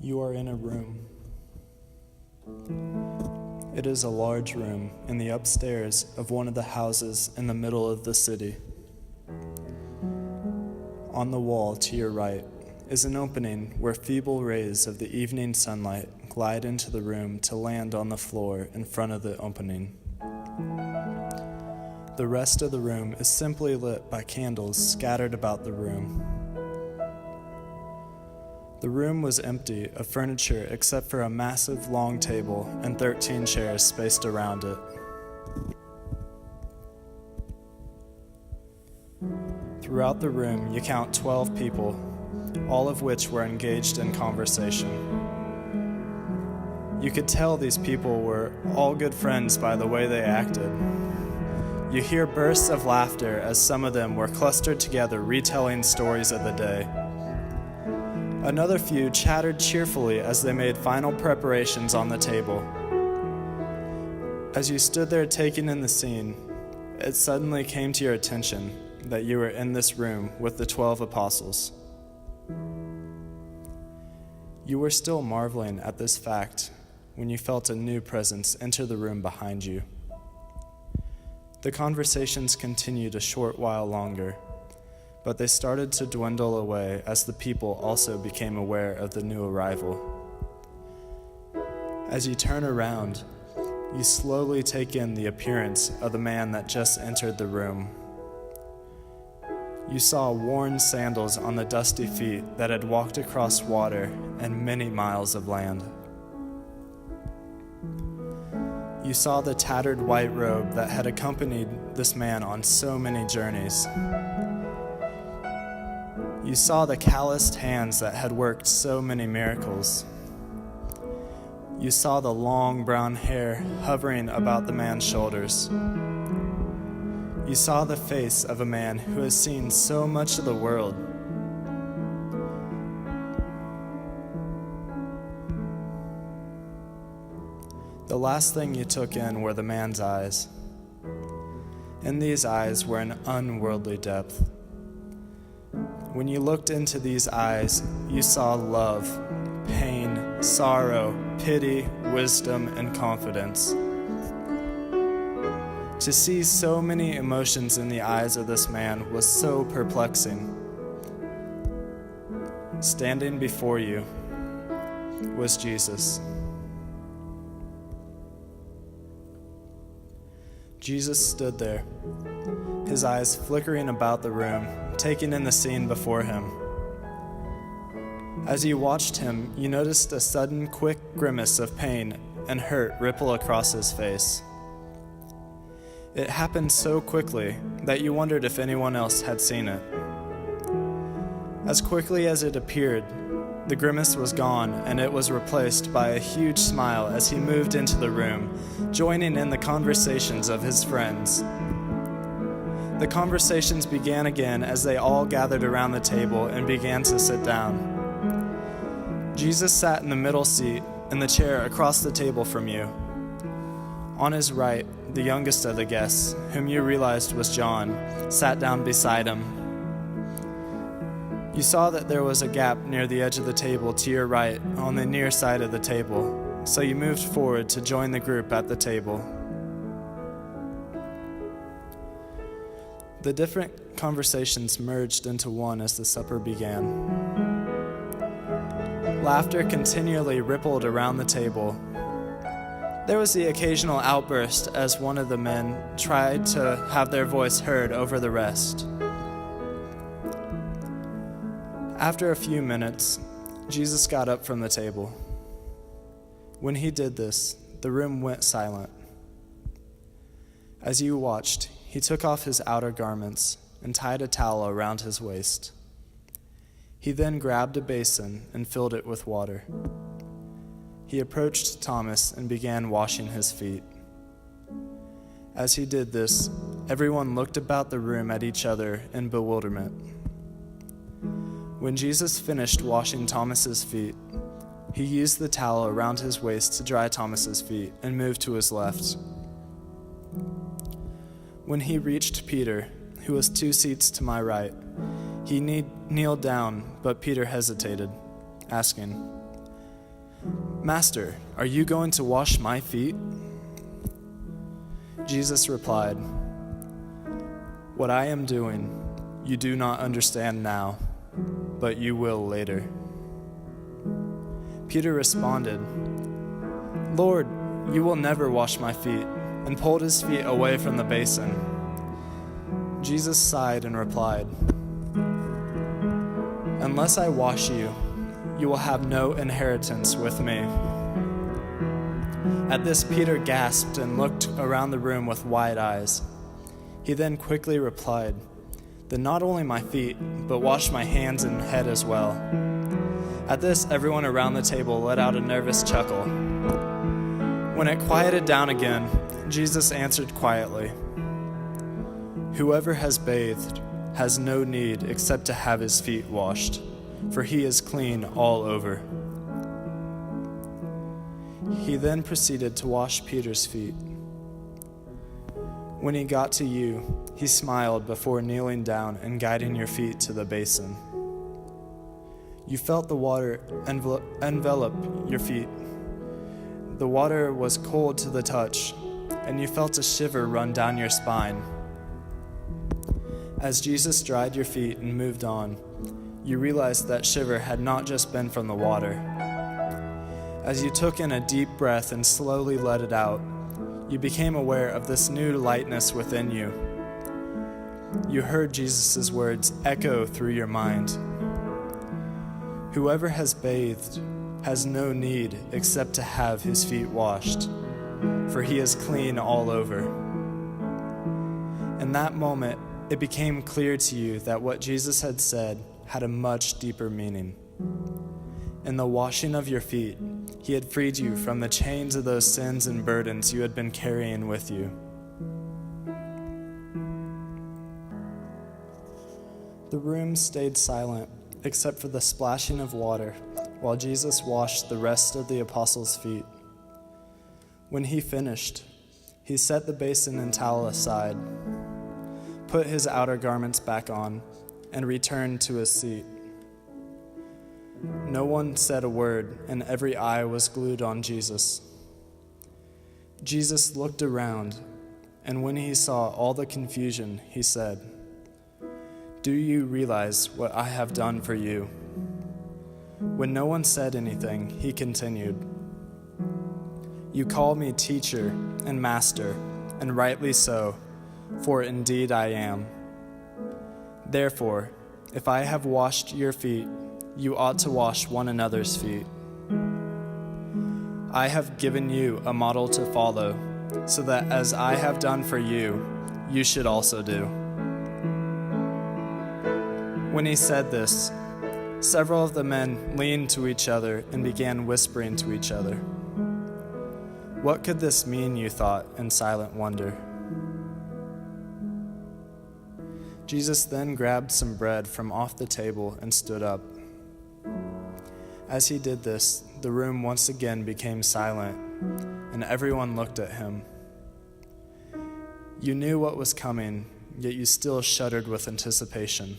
You are in a room. It is a large room in the upstairs of one of the houses in the middle of the city. On the wall to your right is an opening where feeble rays of the evening sunlight glide into the room to land on the floor in front of the opening. The rest of the room is simply lit by candles scattered about the room. The room was empty of furniture except for a massive long table and 13 chairs spaced around it. Throughout the room, you count 12 people, all of which were engaged in conversation. You could tell these people were all good friends by the way they acted. You hear bursts of laughter as some of them were clustered together retelling stories of the day. Another few chattered cheerfully as they made final preparations on the table. As you stood there taking in the scene, it suddenly came to your attention that you were in this room with the 12 apostles. You were still marveling at this fact when you felt a new presence enter the room behind you. The conversations continued a short while longer, but they started to dwindle away as the people also became aware of the new arrival. As you turn around, you slowly take in the appearance of the man that just entered the room. You saw worn sandals on the dusty feet that had walked across water and many miles of land. You saw the tattered white robe that had accompanied this man on so many journeys. You saw the calloused hands that had worked so many miracles. You saw the long brown hair hovering about the man's shoulders. You saw the face of a man who has seen so much of the world. The last thing you took in were the man's eyes. In these eyes were an unworldly depth. When you looked into these eyes, you saw love, pain, sorrow, pity, wisdom, and confidence. To see so many emotions in the eyes of this man was so perplexing. Standing before you was Jesus. Jesus stood there, his eyes flickering about the room, taking in the scene before him. As you watched him, you noticed a sudden, quick grimace of pain and hurt ripple across his face. It happened so quickly that you wondered if anyone else had seen it. As quickly as it appeared, the grimace was gone, and it was replaced by a huge smile as he moved into the room, joining in the conversations of his friends. The conversations began again as they all gathered around the table and began to sit down. Jesus sat in the middle seat in the chair across the table from you. On his right, the youngest of the guests, whom you realized was John, sat down beside him. You saw that there was a gap near the edge of the table to your right on the near side of the table, so you moved forward to join the group at the table. The different conversations merged into one as the supper began. Laughter continually rippled around the table. There was the occasional outburst as one of the men tried to have their voice heard over the rest. After a few minutes, Jesus got up from the table. When he did this, the room went silent. As you watched, he took off his outer garments and tied a towel around his waist. He then grabbed a basin and filled it with water. He approached Thomas and began washing his feet. As he did this, everyone looked about the room at each other in bewilderment. When Jesus finished washing Thomas's feet, he used the towel around his waist to dry Thomas's feet and moved to his left. When he reached Peter, who was 2 seats to my right, He kneeled down, but Peter hesitated, asking, "Master, are you going to wash my feet?" Jesus replied, "What I am doing, you do not understand now, but you will later." Peter responded, "Lord, you will never wash my feet," and pulled his feet away from the basin. Jesus sighed and replied, "Unless I wash you, you will have no inheritance with me." At this, Peter gasped and looked around the room with wide eyes. He then quickly replied, "Then not only my feet, but wash my hands and head as well." At this, everyone around the table let out a nervous chuckle. When it quieted down again, Jesus answered quietly, "Whoever has bathed has no need except to have his feet washed, for he is clean all over." He then proceeded to wash Peter's feet. When he got to you, he smiled before kneeling down and guiding your feet to the basin. You felt the water envelop your feet. The water was cold to the touch, and you felt a shiver run down your spine. As Jesus dried your feet and moved on, you realized that shiver had not just been from the water. As you took in a deep breath and slowly let it out, you became aware of this new lightness within you. You heard Jesus' words echo through your mind. "Whoever has bathed has no need except to have his feet washed, for he is clean all over." In that moment, it became clear to you that what Jesus had said had a much deeper meaning. In the washing of your feet, he had freed you from the chains of those sins and burdens you had been carrying with you. The room stayed silent, except for the splashing of water, while Jesus washed the rest of the apostles' feet. When he finished, he set the basin and towel aside, put his outer garments back on, and returned to his seat. No one said a word, and every eye was glued on Jesus. Jesus looked around, and when he saw all the confusion, he said, "Do you realize what I have done for you?" When no one said anything, he continued, "You call me teacher and master, and rightly so, for indeed I am. Therefore, if I have washed your feet, you ought to wash one another's feet. I have given you a model to follow, so that as I have done for you, you should also do." When he said this, several of the men leaned to each other and began whispering to each other. What could this mean, you thought, in silent wonder? Jesus then grabbed some bread from off the table and stood up. As he did this, the room once again became silent, and everyone looked at him. You knew what was coming, yet you still shuddered with anticipation.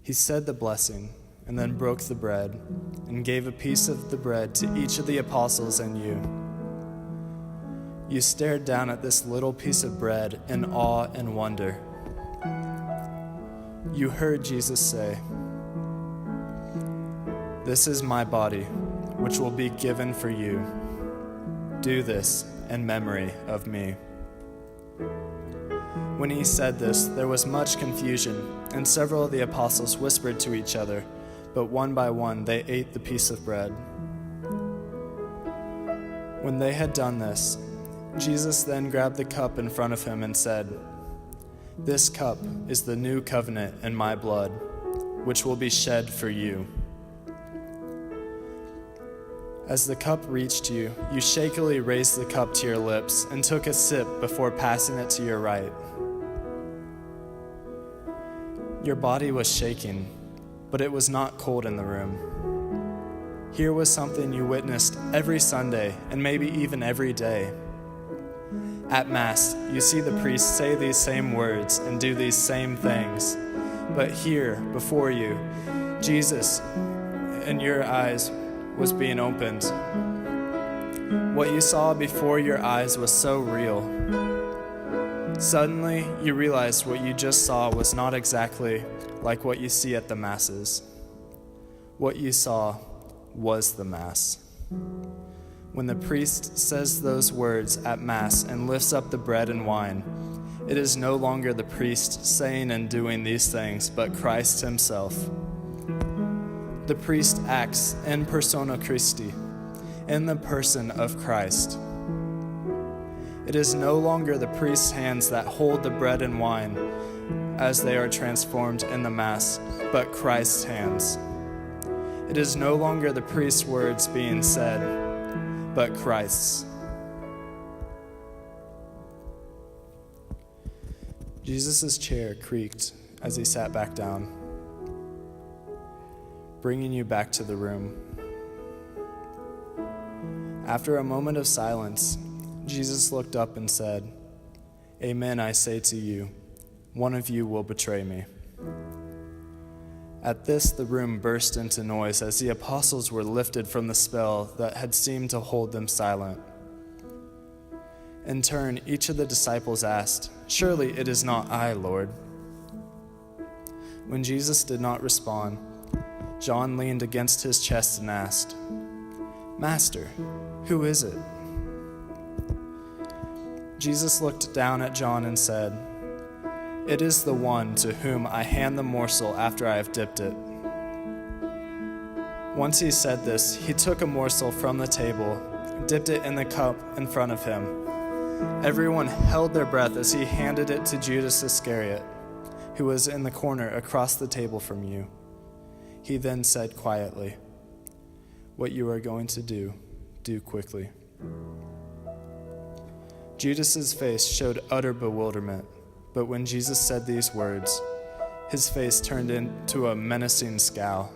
He said the blessing, and then broke the bread, and gave a piece of the bread to each of the apostles and you. You stared down at this little piece of bread in awe and wonder. You heard Jesus say, "This is my body, which will be given for you. Do this in memory of me." When he said this, there was much confusion, and several of the apostles whispered to each other, but one by one they ate the piece of bread. When they had done this, Jesus then grabbed the cup in front of him and said, "This cup is the new covenant in my blood, which will be shed for you." As the cup reached you, you shakily raised the cup to your lips and took a sip before passing it to your right. Your body was shaking, but it was not cold in the room. Here was something you witnessed every Sunday and maybe even every day. At Mass, you see the priest say these same words and do these same things, But here, before you, Jesus, in your eyes, was being opened. What you saw before your eyes was so real. Suddenly, you realized what you just saw was not exactly like what you see at the Masses. What you saw was the Mass. When the priest says those words at Mass and lifts up the bread and wine, it is no longer the priest saying and doing these things, but Christ himself. The priest acts in persona Christi, in the person of Christ. It is no longer the priest's hands that hold the bread and wine as they are transformed in the Mass, but Christ's hands. It is no longer the priest's words being said, but Christ's. Jesus' chair creaked as he sat back down, bringing you back to the room. After a moment of silence, Jesus looked up and said, "Amen, I say to you, one of you will betray me." At this, the room burst into noise as the apostles were lifted from the spell that had seemed to hold them silent. In turn, each of the disciples asked, "Surely it is not I, Lord." When Jesus did not respond, John leaned against his chest and asked, "Master, who is it?" Jesus looked down at John and said, "It is the one to whom I hand the morsel after I have dipped it." Once he said this, he took a morsel from the table, dipped it in the cup in front of him. Everyone held their breath as he handed it to Judas Iscariot, who was in the corner across the table from you. He then said quietly, "What you are going to do, do quickly." Judas's face showed utter bewilderment, but when Jesus said these words, his face turned into a menacing scowl.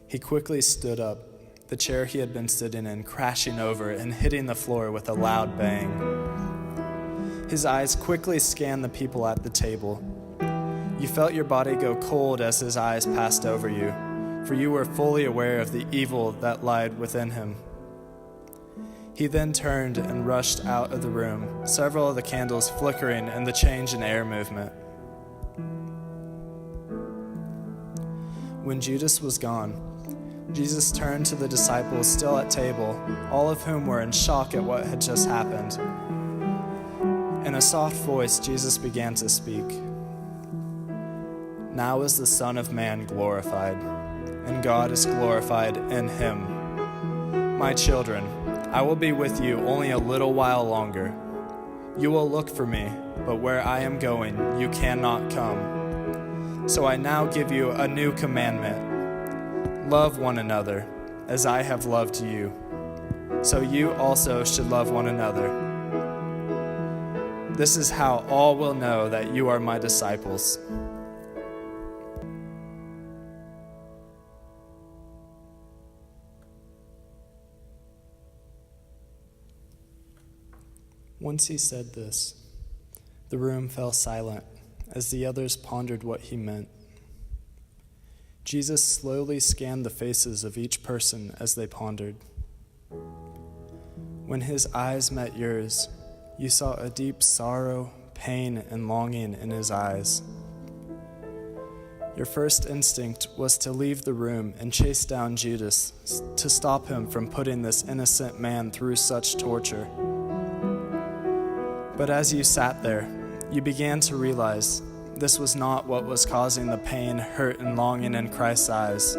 He quickly stood up, the chair he had been sitting in crashing over and hitting the floor with a loud bang. His eyes quickly scanned the people at the table. You felt your body go cold as his eyes passed over you, for you were fully aware of the evil that lied within him. He then turned and rushed out of the room, several of the candles flickering in the change in air movement. When Judas was gone, Jesus turned to the disciples still at table, all of whom were in shock at what had just happened. In a soft voice, Jesus began to speak. "Now is the Son of Man glorified, and God is glorified in him. My children, I will be with you only a little while longer. You will look for me, but where I am going, you cannot come. So I now give you a new commandment. Love one another, as I have loved you. So you also should love one another. This is how all will know that you are my disciples." Once he said this, the room fell silent as the others pondered what he meant. Jesus slowly scanned the faces of each person as they pondered. When his eyes met yours, you saw a deep sorrow, pain, and longing in his eyes. Your first instinct was to leave the room and chase down Judas to stop him from putting this innocent man through such torture. But as you sat there, you began to realize this was not what was causing the pain, hurt, and longing in Christ's eyes.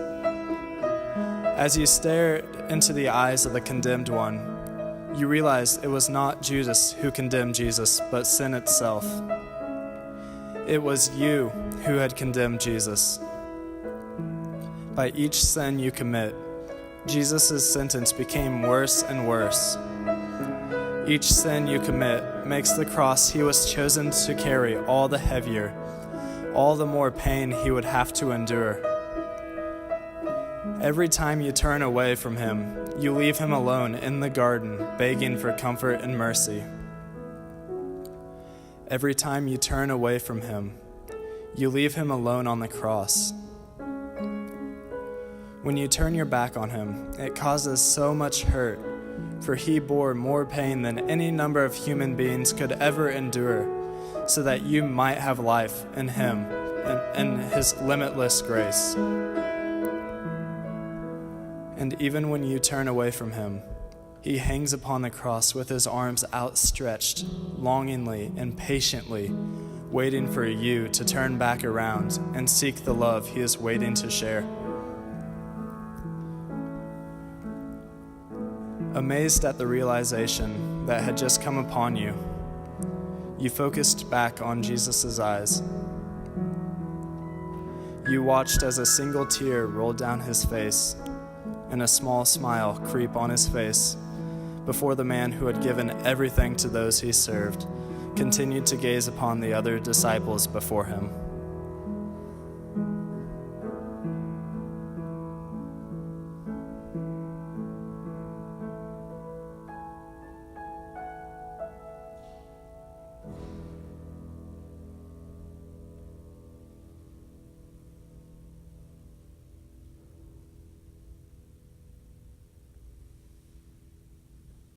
As you stared into the eyes of the condemned one, you realized it was not Judas who condemned Jesus, but sin itself. It was you who had condemned Jesus. By each sin you commit, Jesus' sentence became worse and worse. Each sin you commit makes the cross he was chosen to carry all the heavier, all the more pain he would have to endure. Every time you turn away from him, you leave him alone in the garden, begging for comfort and mercy. Every time you turn away from him, You leave him alone on the cross. When you turn your back on him, it causes so much hurt, for he bore more pain than any number of human beings could ever endure, so that you might have life in him and his limitless grace. And even when you turn away from him, he hangs upon the cross with his arms outstretched, longingly and patiently, waiting for you to turn back around and seek the love he is waiting to share. Amazed at the realization that had just come upon you, you focused back on Jesus' eyes. You watched as a single tear rolled down his face and a small smile creep on his face before the man who had given everything to those he served continued to gaze upon the other disciples before him.